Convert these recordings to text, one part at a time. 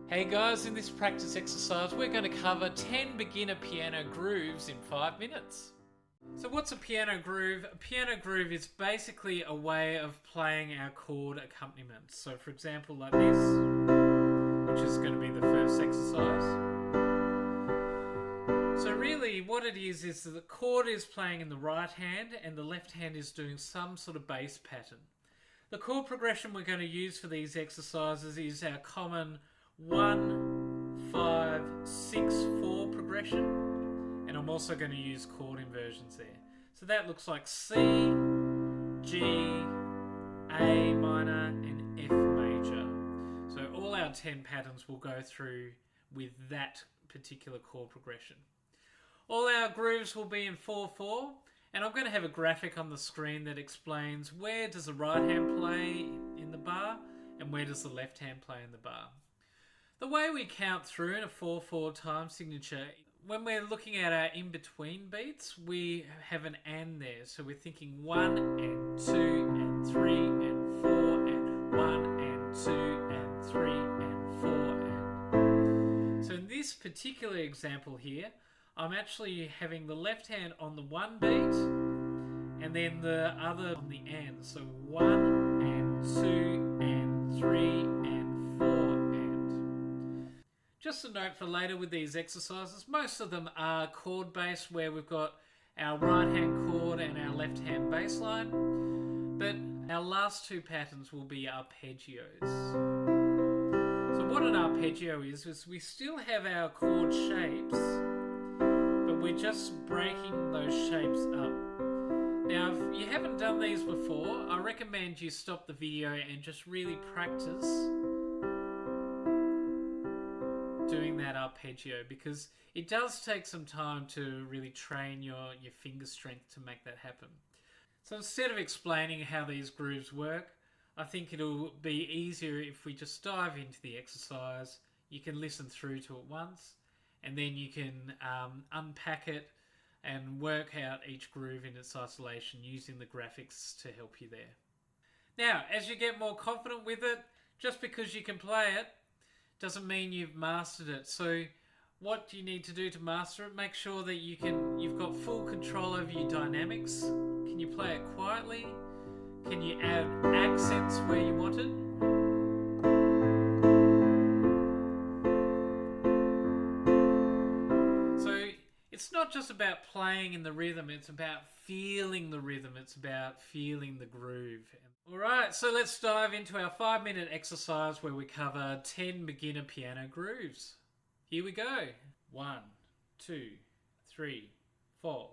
Hey guys, in this practice exercise we're going to cover 10 beginner piano grooves in 5 minutes. So what's a piano groove? A piano groove is basically a way of playing our chord accompaniment. So for example like this, which is going to be the first exercise. So really what it is that the chord is playing in the right hand and the left hand is doing some sort of bass pattern. The chord progression we're going to use for these exercises is our common 1, 5, 6, 4 progression, and I'm also going to use chord inversions there. So that looks like C, G, A minor and F major. So all our 10 patterns will go through with that particular chord progression. All our grooves will be in 4/4, and I'm going to have a graphic on the screen that explains where does the right hand play in the bar and where does the left hand play in the bar. The way we count through in a 4/4 time signature, when we're looking at our in-between beats, we have an and there. So we're thinking 1 and 2 and 3 and 4 and 1 and 2 and 3 and 4 and. So in this particular example here, I'm actually having the left hand on the one beat and then the other on the and. So 1 and 2 and 3 and 4 and. Just a note for later with these exercises, most of them are chord based where we've got our right hand chord and our left hand bass line, but our last two patterns will be arpeggios. So what an arpeggio is we still have our chord shapes, but we're just breaking those shapes up. Now, if you haven't done these before, I recommend you stop the video and just really practice doing that arpeggio, because it does take some time to really train your finger strength to make that happen. So instead of explaining how these grooves work, I think it'll be easier if we just dive into the exercise. You can listen through to it once, and then you can unpack it and work out each groove in its isolation using the graphics to help you there. Now, as you get more confident with it, just because you can play it doesn't mean you've mastered it. So what do you need to do to master it? Make sure that you've got full control over your dynamics. Can you play it quietly? Can you add accents where you want it? It's not just about playing in the rhythm, it's about feeling the rhythm, it's about feeling the groove. Alright, so let's dive into our 5-minute exercise where we cover 10 beginner piano grooves. Here we go. 1, 2, 3, 4.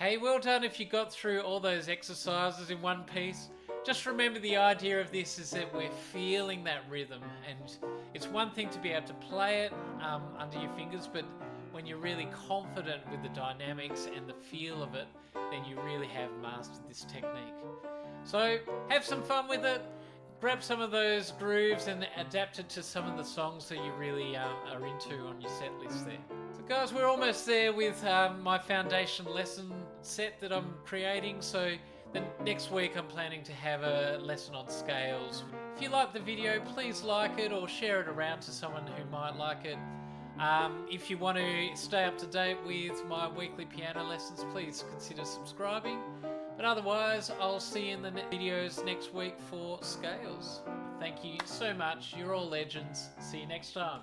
Hey, well done if you got through all those exercises in one piece. Just remember the idea of this is that we're feeling that rhythm, and it's one thing to be able to play it under your fingers, but when you're really confident with the dynamics and the feel of it, then you really have mastered this technique. So have some fun with it. Grab some of those grooves and adapt it to some of the songs that you really are into on your set list there. So guys, we're almost there with my foundation lesson set that I'm creating. So then next week I'm planning to have a lesson on scales. If you like the video, please like it or share it around to someone who might like it. If you want to stay up to date with my weekly piano lessons, please consider subscribing. But otherwise, I'll see you in the videos next week for scales. Thank you so much. You're all legends. See you next time.